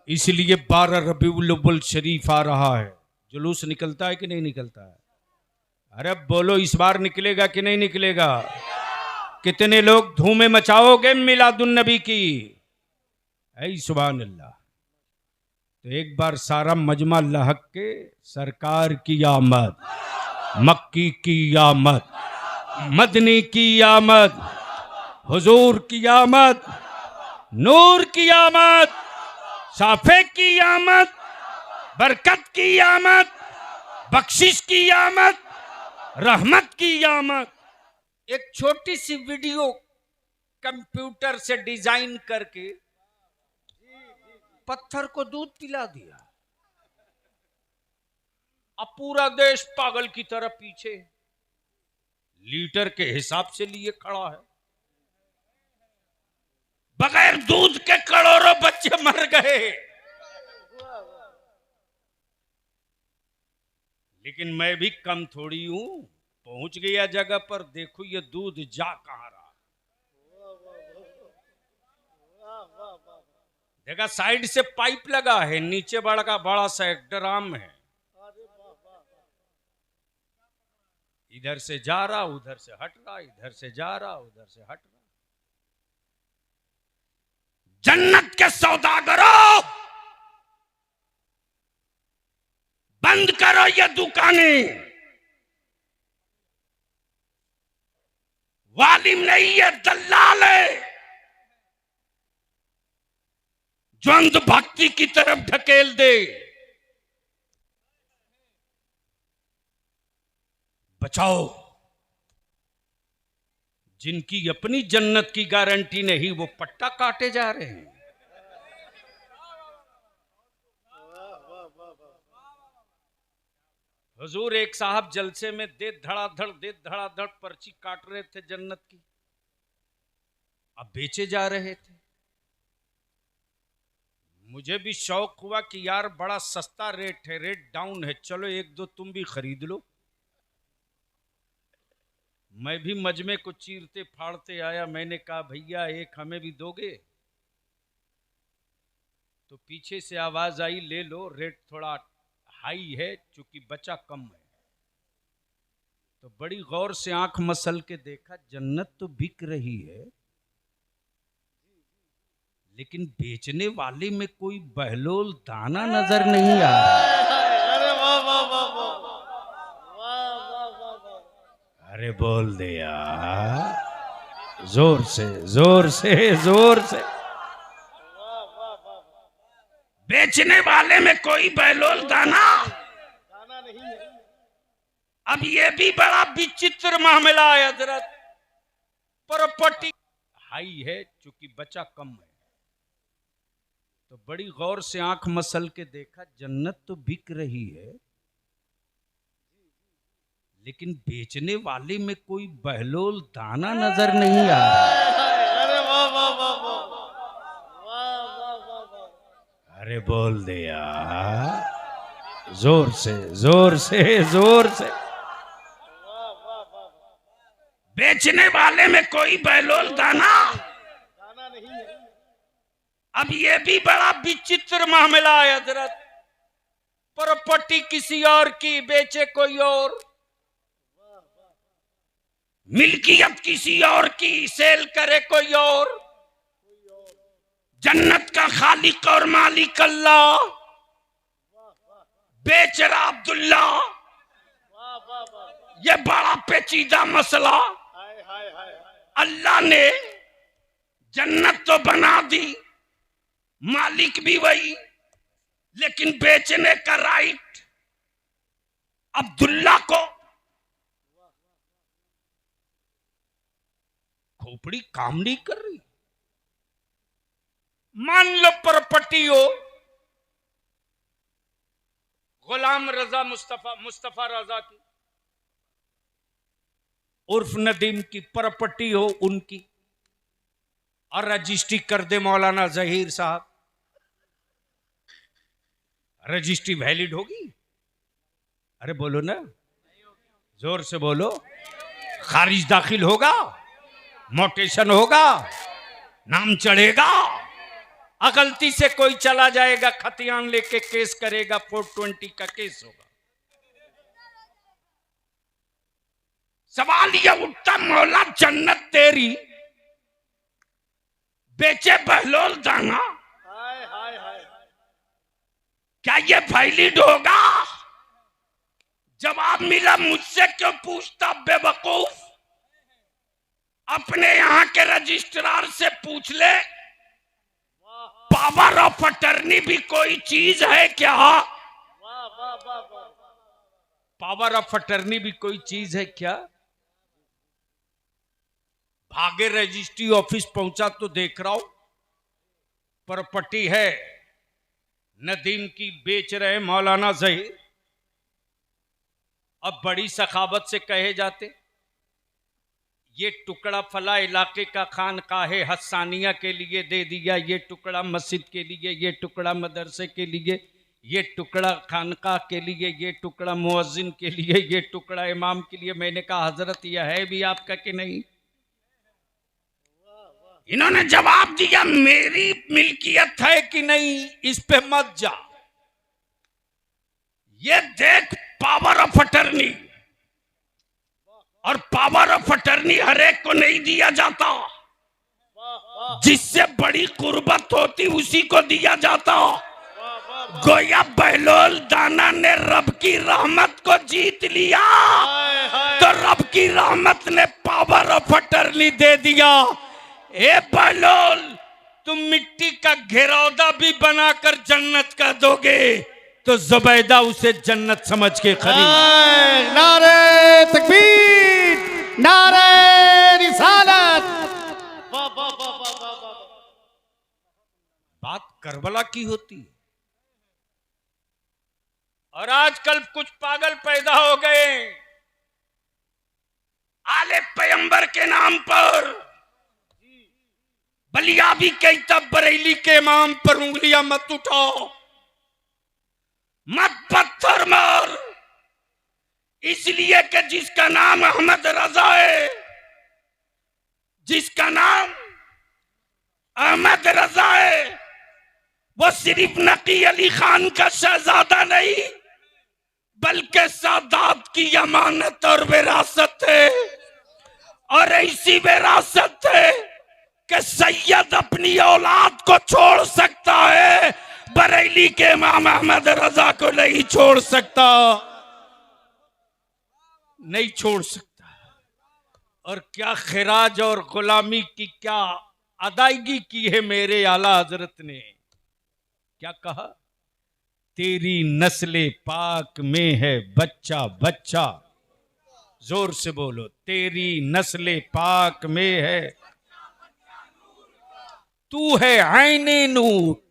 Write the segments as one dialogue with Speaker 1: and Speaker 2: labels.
Speaker 1: इसलिए 12 रबीउल अव्वल शरीफ आ रहा है। जुलूस निकलता है कि नहीं निकलता है? अरे बोलो, इस बार निकलेगा कि नहीं निकलेगा? कितने लोग धूमें मचाओगे मिलादुन नबी की? ऐ सुभान अल्लाह। तो एक बार सारा मजमा लहक के सरकार की आमद, मक्की की आमद, मदनी की आमद, हुजूर की आमद, नूर की आमद, साफे की आमद, बरकत की आमद, बख्शिश की आमद, रहमत की आमद। एक छोटी सी वीडियो कंप्यूटर से डिजाइन करके पत्थर को दूध पिला दिया। अब पूरा देश पागल की तरह पीछे लीटर के हिसाब से लिए खड़ा है। बगैर दूध के करोड़ों बच्चे मर गए, लेकिन मैं भी कम थोड़ी हूं। पहुंच गया जगह पर, देखो ये दूध जा कहां रहा। देखा साइड से पाइप लगा है, नीचे बड़ा सा एक ड्राम है। इधर से जा रहा, उधर से हट रहा, इधर से जा रहा, उधर से हट रहा। जन्नत के सौदागरों, बंद करो ये दुकानें। वालिम नहीं, ये दल्लाल है जो अंध भक्ति की तरफ ढकेल दे। बचाओ जिनकी अपनी जन्नत की गारंटी नहीं, वो पट्टा काटे जा रहे हैं। हुजूर एक साहब जलसे में दे धड़ाधड़ पर्ची काट रहे थे जन्नत की, अब बेचे जा रहे थे। मुझे भी शौक हुआ कि यार बड़ा सस्ता रेट है, रेट डाउन है, चलो एक दो तुम भी खरीद लो। मैं भी मजमे को चीरते फाड़ते आया। मैंने कहा भैया एक हमें भी दोगे? तो पीछे से आवाज आई, ले लो, रेट थोड़ा हाई है चूंकि बचा कम है। तो बड़ी गौर से आंख मसल के देखा, जन्नत तो बिक रही है, लेकिन बेचने वाले में कोई बहलोल दाना नजर नहीं आ रहा। अरे बोल दे यार, जोर से जोर से जोर से। बेचने वाले में कोई बहलोल दाना नहीं है। अब ये भी बड़ा विचित्र मामला है हजरत। प्रॉपर्टी हाई है चूंकि बचा कम है। तो बड़ी गौर से आंख मसल के देखा, जन्नत तो बिक रही है, लेकिन बेचने वाले में कोई बहलोल दाना नजर नहीं आ रहा। अरे बोल दे यार, जोर से जोर से जोर से। बेचने वाले में कोई बहलोल दाना नहीं है। अब ये भी बड़ा विचित्र मामला है हजरत। प्रॉपर्टी किसी और की, बेचे कोई और, मिल्कियत किसी और की, सेल करे कोई और। जन्नत का खालिक और मालिक अल्लाह, बेच रहा अब्दुल्ला। ये बड़ा पेचीदा मसला। अल्लाह ने जन्नत तो बना दी, मालिक भी वही, लेकिन बेचने का राइट अब्दुल्ला को। खोपड़ी काम नहीं कर रही। मान लो प्रॉपर्टी हो गुलाम रजा मुस्तफा रजा की, उर्फ नदीम की प्रॉपर्टी हो उनकी, और रजिस्ट्री कर दे मौलाना जहीर साहब, रजिस्ट्री वैलिड होगी? अरे बोलो ना, जोर से बोलो। खारिज दाखिल होगा, मोटेशन होगा, नाम चढ़ेगा, गलती से कोई चला जाएगा खतियान लेके केस करेगा, 420 का केस होगा। सवाल यह उठता, मौला जन्नत तेरी बेचे बहलोल दाना, क्या ये वैलिड होगा? जवाब मिला, मुझसे क्यों पूछता बेवकूफ, अपने यहां के रजिस्ट्रार से पूछ ले। पावर ऑफ अटर्नी भी कोई चीज है क्या? पावर ऑफ अटर्नी भी कोई चीज है क्या? भागे रजिस्ट्री ऑफिस पहुंचा तो देख रहा हूं प्रॉपर्टी है नदीम की, बेच रहे मौलाना ज़हीर। अब बड़ी सखावत से कहे जाते, ये टुकड़ा फला इलाके का खानकाहे हस्सानिया के लिए दे दिया, ये टुकड़ा मस्जिद के लिए, ये टुकड़ा मदरसे के लिए, ये टुकड़ा खानका के लिए, ये टुकड़ा मुअज्जिन के लिए, ये टुकड़ा इमाम के लिए। मैंने कहा हजरत यह है भी आपका कि नहीं? इन्होंने जवाब दिया, मेरी मिल्कियत है कि नहीं इस पे मत जा, ये देख पावर ऑफ अटर्नी, और पावर ऑफ अटर्नी हर एक को नहीं दिया जाता, जिससे बड़ी कुर्बत होती उसी को दिया जाता। गोया बहलोल दाना ने रब की रहमत को जीत लिया, तो रब की रहमत ने पावर ऑफ अटर्नी दे दिया। ए बहलोल, तुम मिट्टी का घेरौदा भी बनाकर जन्नत का दोगे तो जुबैदा उसे जन्नत समझ के खरीद।
Speaker 2: नारे तकबीर, नारे रिसालत।
Speaker 1: बात करबला की होती है, और आजकल कुछ पागल पैदा हो गए आले पैगंबर के नाम पर, बलिया भी कही तब बरेली के इमाम पर उंगलियां मत उठाओ, मत पत्थर मार, इसलिए कि जिसका नाम अहमद रजा है, जिसका नाम अहमद रजा है, वो सिर्फ नकी अली खान का शहजादा नहीं बल्कि सादात की अमानत और विरासत है। और ऐसी विरासत है कि सैयद अपनी औलाद को छोड़ सकता है, बरेली के इमाम अहमद रजा को नहीं छोड़ सकता, नहीं छोड़ सकता। और क्या खिराज और गुलामी की क्या अदायगी की है मेरे आला हजरत ने। क्या कहा? तेरी नस्ले पाक में है बच्चा बच्चा, जोर से बोलो, तेरी नस्ले पाक में है, तू है आईने नूर।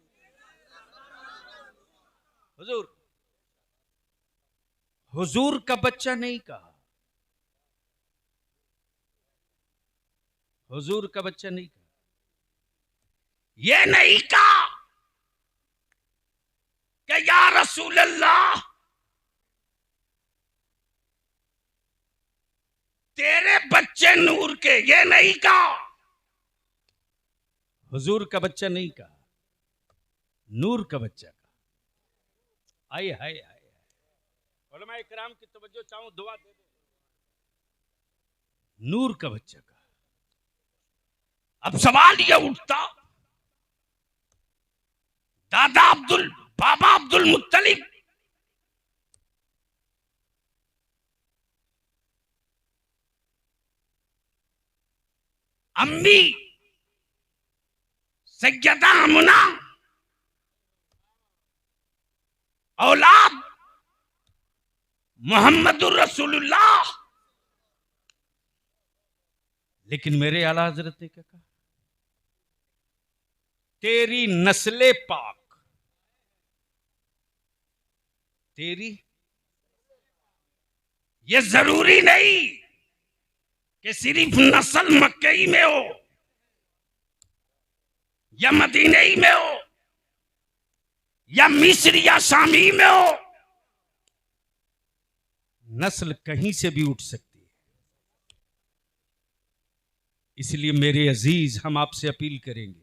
Speaker 1: हुजूर, हुजूर का बच्चा नहीं कहा, हुजूर का बच्चा नहीं कहा, ये नहीं कहा कि या रसूल अल्लाह तेरे बच्चे नूर के, ये नहीं कहा, हुजूर का बच्चा नहीं कहा, नूर का बच्चा कहा। आए हाय हाय, उलमा इकराम की तवज्जो चाहूं, दुआ दे दो। नूर का बच्चा कहा। अब सवाल यह उठता, बाबा अब्दुल मुत्तलिब अम्मी सैयदा अमुना, औलाद मोहम्मदुर रसूलुल्लाह, लेकिन मेरे आला हजरत ने क्या कहा? तेरी नस्ले पाक, तेरी, ये जरूरी नहीं कि सिर्फ नस्ल मक्कई में हो या मदीनई में हो या मिस्र या शामी में हो, नस्ल कहीं से भी उठ सकती है। इसलिए मेरे अजीज, हम आपसे अपील करेंगे,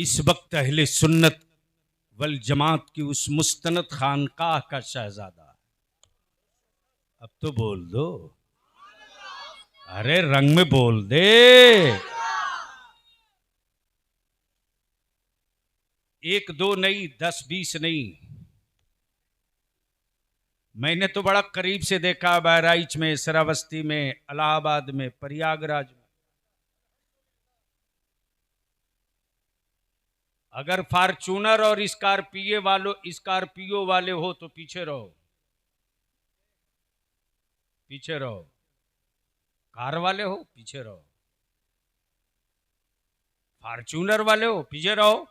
Speaker 1: इस वक्त अहले सुन्नत वल जमात की उस मुस्तनद खानकाह का शहजादा। अब तो बोल दो, अरे रंग में बोल दे। एक दो नहीं, 10-20 नहीं, मैंने तो बड़ा करीब से देखा, बहराइच में, श्रावस्ती में, इलाहाबाद में, प्रयागराज में। अगर फॉर्चूनर और स्कॉर्पियो वाले हो तो पीछे रहो, पीछे रहो। कार वाले हो पीछे रहो, फॉर्चूनर वाले हो पीछे रहो,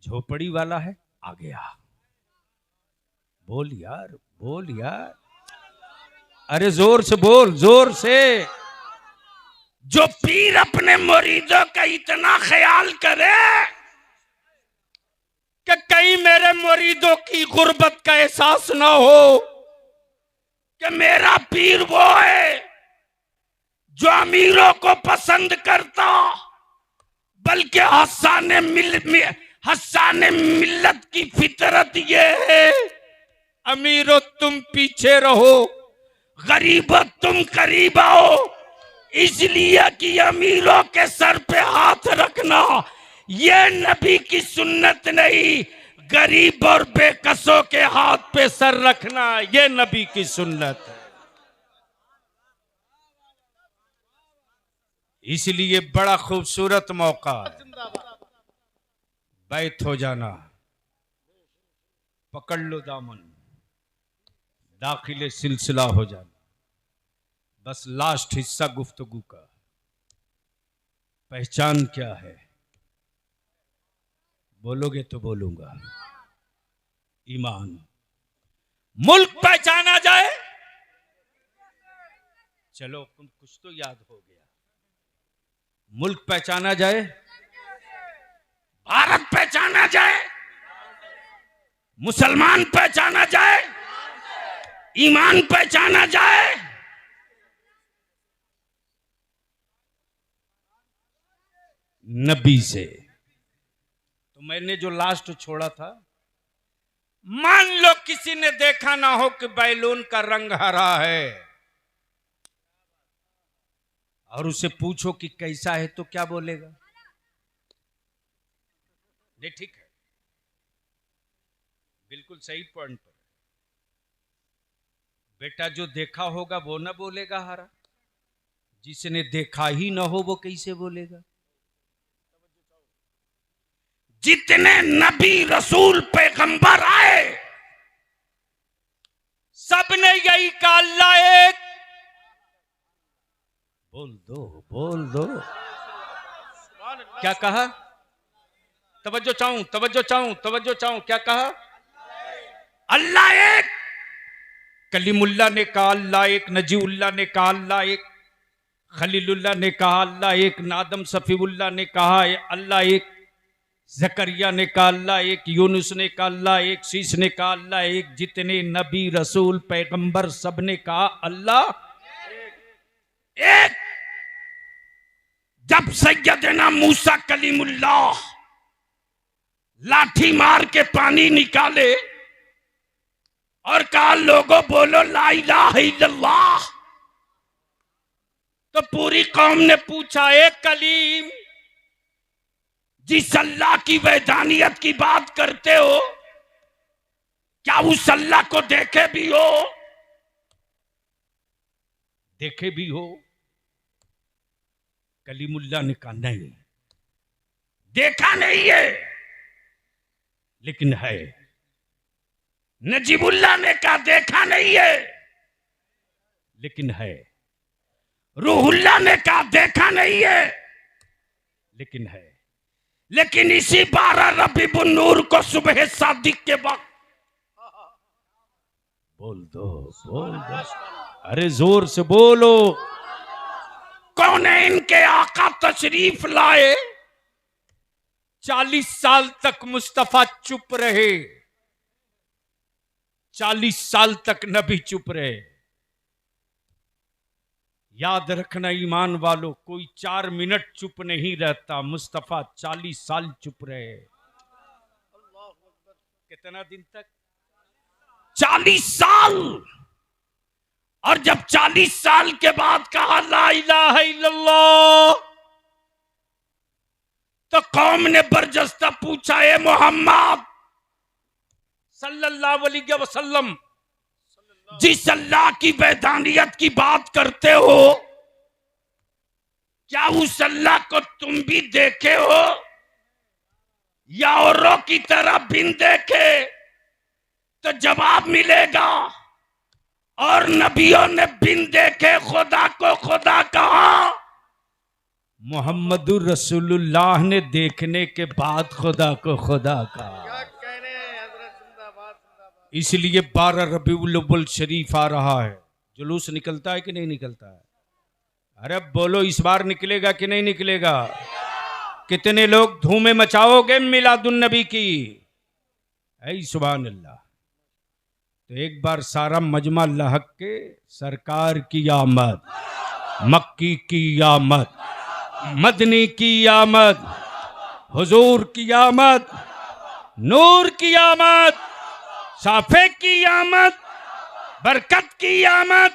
Speaker 1: झोपड़ी वाला है आ गया। बोल यार, बोल यार, अरे जोर से बोल, जोर से। जो पीर अपने मुरीदों का इतना ख्याल करे कि कहीं मेरे मुरीदों की गुर्बत का एहसास ना हो कि मेरा पीर वो है जो अमीरों को पसंद करता, बल्कि हस्साने मिल्लत की फितरत ये है, अमीरों तुम पीछे रहो, गरीबों तुम करीब आओ, इसलिए कि अमीरों के सर पे हाथ रखना ये नबी की सुन्नत नहीं, गरीब और बेकसों के हाथ पे सर रखना ये नबी की सुन्नत है। इसलिए बड़ा खूबसूरत मौका है, बैत हो जाना, पकड़ लो दामन, दाखिले सिलसिला हो जाना। बस लास्ट हिस्सा गुफ्तगू का, पहचान क्या है? बोलोगे तो बोलूंगा, ईमान। मुल्क पहचाना जाए, चलो कुछ तो याद हो गया। मुल्क पहचाना जाए, भारत पहचाना जाए, मुसलमान पहचाना जाए, ईमान पहचाना जाए, नबी से। तो मैंने जो लास्ट छोड़ा था, मान लो किसी ने देखा ना हो कि बैलून का रंग हरा है, और उसे पूछो कि कैसा है, तो क्या बोलेगा? नहीं, ठीक है, बिल्कुल सही पॉइंट पर। बेटा जो देखा होगा वो ना बोलेगा हरा, जिसने देखा ही ना हो वो कैसे बोलेगा? जितने नबी रसूल पैगंबर आए सबने यही कहा, अल्लाह एक। बोल दो, बोल दो, क्या कहा? तवज्जो चाहूं, तवज्जो चाहूं, तवज्जो चाहूं, क्या कहा? अल्लाह एक। कलीमुल्लाह ने कहा अल्लाह एक, नजीउल्लाह ने कहा अल्लाह एक, खलीलुल्लाह ने कहा अल्लाह एक, नादम सफीउल्लाह ने कहा अल्लाह एक, जकरिया ने कहा अल्लाह एक, यूनुस ने कहा अल्लाह एक, शीश ने कहा अल्लाह एक। जितने नबी रसूल पैगंबर सब ने कहा अल्लाह एक। जब सैयदना मूसा कलीमुल्लाह लाठी मार के पानी निकाले और कहा लोगों बोलो ला इलाहा इल्लल्लाह, तो पूरी कौम ने पूछा, एक कलीम, जिस अल्लाह की वैधानियत की बात करते हो क्या उस अल्लाह को देखे भी हो? देखे भी हो? कलीमुल्लाह ने कहा नहीं, देखा नहीं है लेकिन है। नजीबुल्लाह ने कहा देखा नहीं है लेकिन है। रूहुल्लाह ने कहा देखा नहीं है लेकिन है। लेकिन इसी 12 रबीउन नूर को सुबह सादिक के वक्त, बोल दो, बोल दो, अरे जोर से बोलो, कौन है इनके आका तशरीफ लाए। 40 साल तक मुस्तफा चुप रहे, 40 साल तक नबी चुप रहे। याद रखना ईमान वालों, कोई 4 मिनट चुप नहीं रहता, मुस्तफा 40 साल चुप रहे। कितना दिन तक? 40 साल। और जब 40 साल के बाद कहा ला इलाहा इल्लल्लाह, तो कौम ने बरजस्ता पूछा, ए मोहम्मद सल्लल्लाहु अलैहि वसल्लम, जिस अल्लाह की वैधानियत की बात करते हो, क्या उस अल्लाह को तुम भी देखे हो या औरों की तरह बिन देखे? तो जवाब मिलेगा, और नबियों ने बिन देखे खुदा को खुदा कहा, मोहम्मदुर रसूलुल्लाह ने देखने के बाद खुदा को खुदा कहा। इसलिए 12 रबीउल अव्वल शरीफ आ रहा है। जुलूस निकलता है कि नहीं निकलता है? अरे बोलो, इस बार निकलेगा कि नहीं निकलेगा? कितने लोग धूमें मचाओगे मिलादुन नबी की? ऐ सुभान अल्लाह। तो एक बार सारा मजमा लहक के सरकार की आमद, मक्की की आमद, मदनी की आमद, हुजूर की आमद, नूर की आमद, साफे की आमद, बरकत की आमद,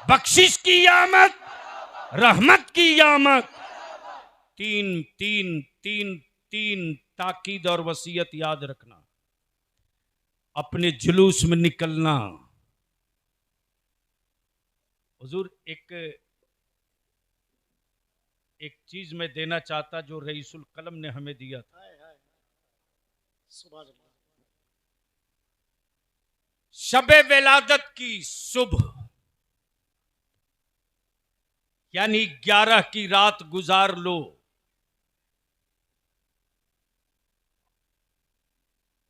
Speaker 1: बख्शिश की आमद, रहमत की आमद। तीन तीन तीन तीन ताकीद और वसीयत याद रखना। अपने जुलूस में निकलना। हुजूर एक चीज मैं देना चाहता जो रईसुल कलम ने हमें दिया था। शबे विलादत की सुबह, यानी 11 की रात गुजार लो,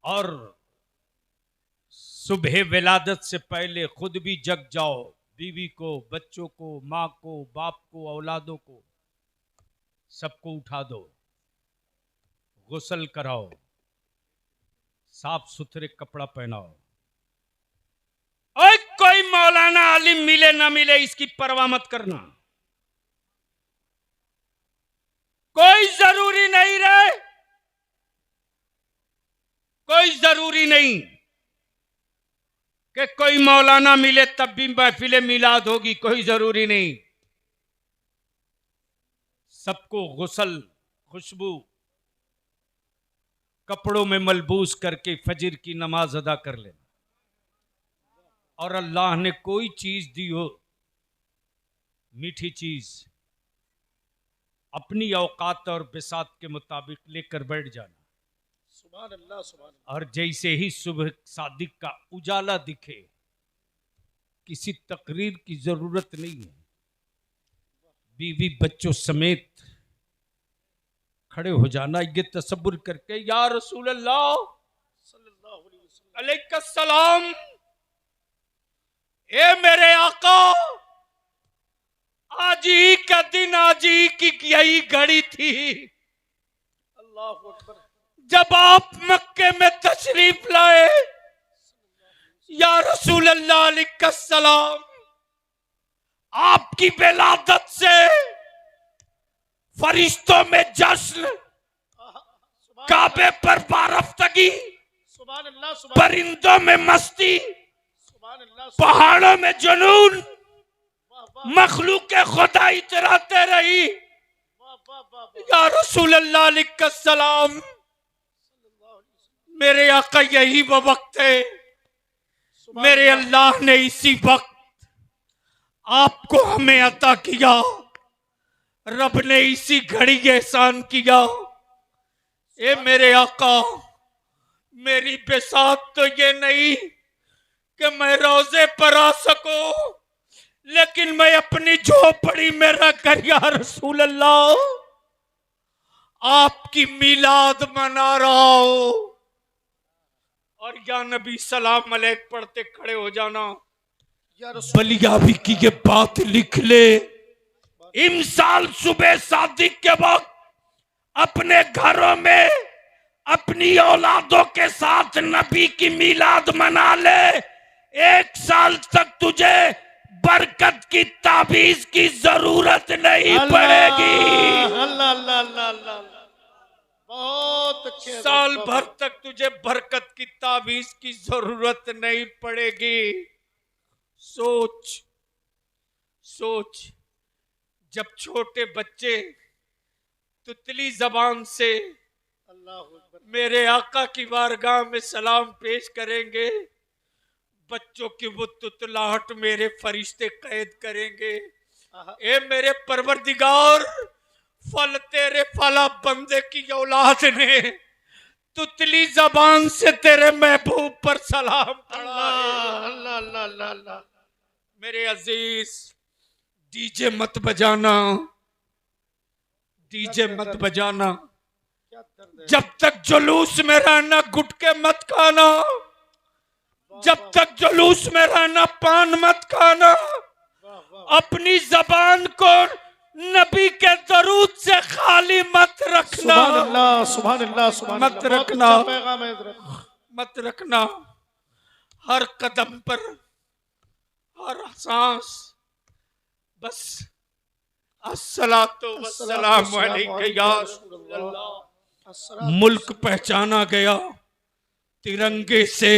Speaker 1: और सुबह विलादत से पहले खुद भी जग जाओ। बीवी को, बच्चों को, माँ को, बाप को, औलादों को, सबको उठा दो, गुस्ल कराओ, साफ सुथरे कपड़ा पहनाओ। और कोई मौलाना आलिम मिले ना मिले इसकी परवाह मत करना, कोई जरूरी नहीं रहे, कोई जरूरी नहीं कि कोई मौलाना मिले तब भी महफिल मिलाद होगी, कोई जरूरी नहीं। सबको गुस्ल, खुशबू, कपड़ों में मलबूस करके फजर की नमाज अदा कर लेना। और अल्लाह ने कोई चीज दी हो, मीठी चीज, अपनी औकात और बिसात के मुताबिक लेकर बैठ जाना। सुभान अल्लाह, सुभान अल्लाह। और जैसे ही सुबह सादिक का उजाला दिखे, किसी तकरीर की जरूरत नहीं है, बीवी बच्चों समेत खड़े हो जाना, ये तसब्बुर करके, या रसूल अल्लाह सल्लल्लाहु अलैहि वसल्लम, ए मेरे आका, आज ही का दिन, आज ही की यही घड़ी थी अल्लाह अकबर, जब आप मक्के में तशरीफ लाए। या रसूल अल्लाह अलैहिस्सलाम, आपकी विलादत से फरिश्तों में जश्न, काबे पर बारफ्तगी, परिंदों में मस्ती, पहाड़ों में जुनून, मखलूक खुदा इतराते रही। या रसूल अल्लाह अलैहिस्सलाम, मेरे आका यही वो वक्त है, मेरे अल्लाह ने इसी वक्त आपको हमें अता किया, रब ने इसी घड़ी एहसान किया। ए मेरे आका, मेरी बिसात तो ये नहीं कि मैं रोजे पर आ सकूं, लेकिन मैं अपनी झोपड़ी में रहकर या रसूल अल्लाह आपकी मिलाद मना रहा हूं। और या नबी सलाम अलैक पढ़ते खड़े हो जाना। बलियाबी की ये बात लिख ले, इमसाल सुबह सादिक के वक्त अपने घरों में अपनी औलादों के साथ नबी की मिलाद मना ले। 1 साल तक तुझे बरकत की ताबीज की जरूरत नहीं पड़ेगी।
Speaker 2: अल्लाह अल्लाह अल्लाह अल्लाह अल्लाह। बहुत अच्छे
Speaker 1: साल भर तक तुझे बरकत की ताबीज की जरूरत नहीं पड़ेगी। सोच सोच, जब छोटे बच्चे तुतली जबान से मेरे आका की बारगाह में सलाम पेश करेंगे, बच्चों की वो तुतलाहट मेरे फरिश्ते कैद करेंगे। ए मेरे परवरदिगार, फल तेरे फला बंदे की औलाद ने तुतली जबान से तेरे महबूब पर सलाम पढ़ा है।
Speaker 2: अल्लाह अल्लाह अल्लाह अल्लाह।
Speaker 1: मेरे अजीज, डीजे मत बजाना, डीजे मत बजाना। जब तक जुलूस में रहना गुटके मत खाना, जब तक जुलूस में रहना पान मत खाना। अपनी जबान को नबी के दरूद से खाली मत रखना,
Speaker 2: सुभान अल्लाह सुभान
Speaker 1: मत
Speaker 2: अल्लाह।
Speaker 1: रखना,
Speaker 2: बहुत अच्छा पैगाम है हज़रत।
Speaker 1: मत रखना। हर कदम पर, हर सांस बस अस्सलातु वस्सलामु अलैका या रसूल अल्लाह। मुल्क पहचाना गया तिरंगे से,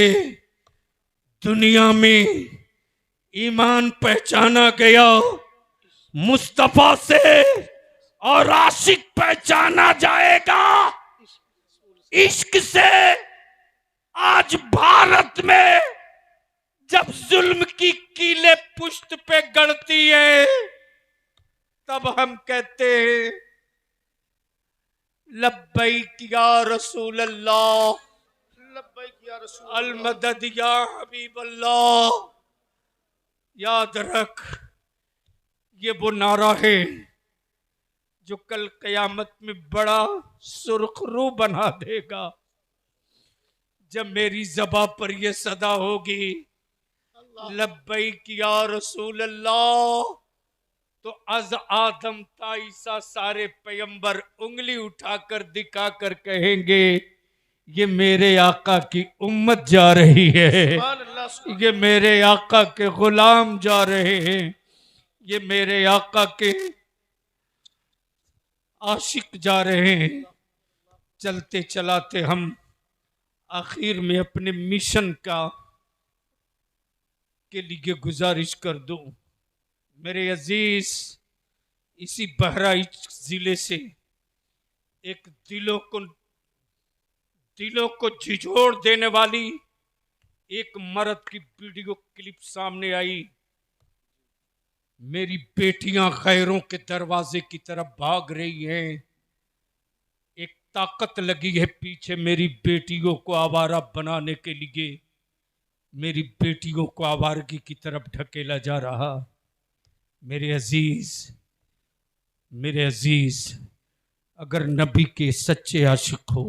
Speaker 1: दुनिया में ईमान पहचाना गया मुस्तफा से, और आशिक पहचाना जाएगा इश्क से। आज भारत में जब जुल्म की कीले पुश्त पे गड़ती है, तब हम कहते हैं लब्बैक या रसूल अल्लाह,
Speaker 2: लब्बैक या रसूल
Speaker 1: अल मदद या हबीब अल्लाह। याद रख, ये वो नारा है जो कल कयामत में बड़ा सुर्खरू बना देगा। जब मेरी ज़बां पर ये सदा होगी लब्बैक या रसूल अल्लाह, तो अज आदम ता ईसा सारे पैगंबर उंगली उठाकर दिखाकर कहेंगे ये मेरे आका की उम्मत जा रही है, ये मेरे आका के गुलाम जा रहे हैं, ये मेरे आका के आशिक जा रहे हैं। चलते चलाते हम आखिर में अपने मिशन के लिए गुजारिश कर दूं। मेरे अजीज, इसी बहराइच जिले से एक दिलों को झिझोड़ देने वाली एक मर्द की वीडियो क्लिप सामने आई। मेरी बेटियां गैरों के दरवाजे की तरफ भाग रही हैं। एक ताकत लगी है पीछे मेरी बेटियों को आवारा बनाने के लिए, मेरी बेटियों को आवारगी की तरफ ढकेला जा रहा। मेरे अजीज, अगर नबी के सच्चे आशिक हो,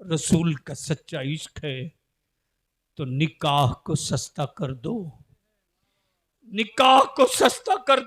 Speaker 1: रसूल का सच्चा इश्क है, तो निकाह को सस्ता कर दो, निकाह को सस्ता कर